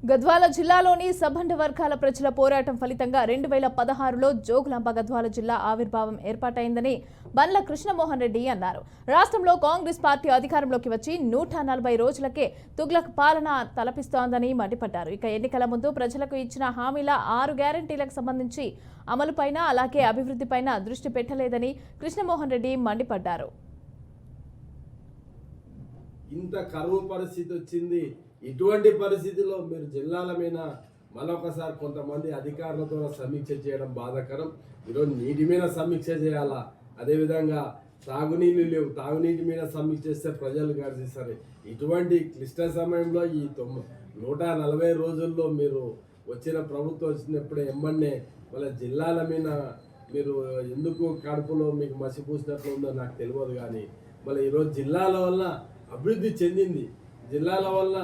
గద్వాల జిల్లాలోని సబ్బండ వర్గాల ప్రజల పోరాటం ఫలితంగా 2016లో జోగులాంబ గద్వాల జిల్లా ఆవిర్భావం ఏర్పాటైందని బండ్ల కృష్ణమోహన్ రెడ్డి అన్నారు. రాష్ట్రంలో కాంగ్రెస్ పార్టీ అధికారంలోకి వచ్చి 140 రోజులకే తుగ్లక్ పాలన తలపిస్తోందని మండిపడ్డారు. ఇక ఎన్నికల ముందు ప్రజలకు ఇచ్చిన హామీల 6 గ్యారెంటీలకు సంబంధించి అమలుపైన అలాగే అభివృద్ధిపైన దృష్టి పెట్టలేదని కృష్ణమోహన్ రెడ్డి మండిపడ్డారు. ఇంత కరువు పరిస్థితి వచ్చింది. ఇటువంటి పరిస్థితిలో మీరు జిల్లాల మీద మరొకసారి కొంతమంది అధికారులతో సమీక్ష చేయడం బాధాకరం. ఈరోజు నీటి మీద సమీక్ష చేయాలా, అదేవిధంగా తాగునీళ్ళు లేవు, తాగునీటి మీద సమీక్ష చేస్తే ప్రజలు గర్జిస్తారు. ఇటువంటి క్లిష్ట సమయంలో ఈ 140 రోజుల్లో మీరు వచ్చిన ప్రభుత్వం వచ్చినప్పుడే ఎమ్మన్నే వాళ్ళ జిల్లాల మీద మీరు ఎందుకు కడుపులో మీకు మసిపూసినట్లు ఉందో నాకు తెలియదు. కానీ మళ్ళీ ఈరోజు జిల్లాల వల్ల అభివృద్ధి చెందింది. జిల్లాల వల్ల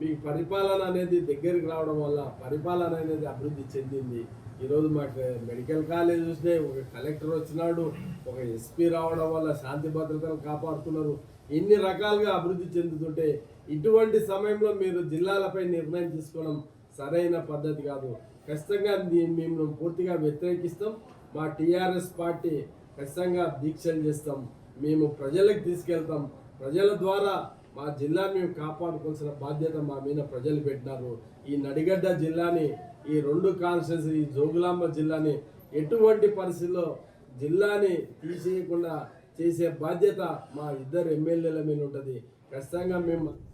మీకు పరిపాలన అనేది దగ్గరికి రావడం వల్ల పరిపాలన అనేది అభివృద్ధి చెందింది. ఈరోజు మాకు మెడికల్ కాలేజ్ చూస్తే ఒక కలెక్టర్ వచ్చినాడు, ఒక ఎస్పీ రావడం వల్ల శాంతి భద్రతలు కాపాడుతున్నారు. ఇన్ని రకాలుగా అభివృద్ధి చెందుతుంటే ఇటువంటి సమయంలో మీరు జిల్లాలపై నిర్ణయం తీసుకోవడం సరైన పద్ధతి కాదు. ఖచ్చితంగా మేము పూర్తిగా వ్యతిరేకిస్తాం. మా టీఆర్ఎస్ పార్టీ ఖచ్చితంగా దీక్షలు చేస్తాం. మేము ప్రజలకు తీసుకెళ్తాం. ప్రజల ద్వారా మా జిల్లాని మేము కాపాడుకోవాల్సిన బాధ్యత మా మీద ప్రజలు పెట్టినారు. ఈ నడిగడ్డ జిల్లాని, ఈ 2 కాన్స్టిట్యూన్సీ, ఈ జోగులాంబ జిల్లాని ఎటువంటి పరిస్థితుల్లో జిల్లాని తీసేయకుండా చేసే బాధ్యత మా 2 ఎమ్మెల్యేల మీద ఉంటుంది. ఖచ్చితంగా మేము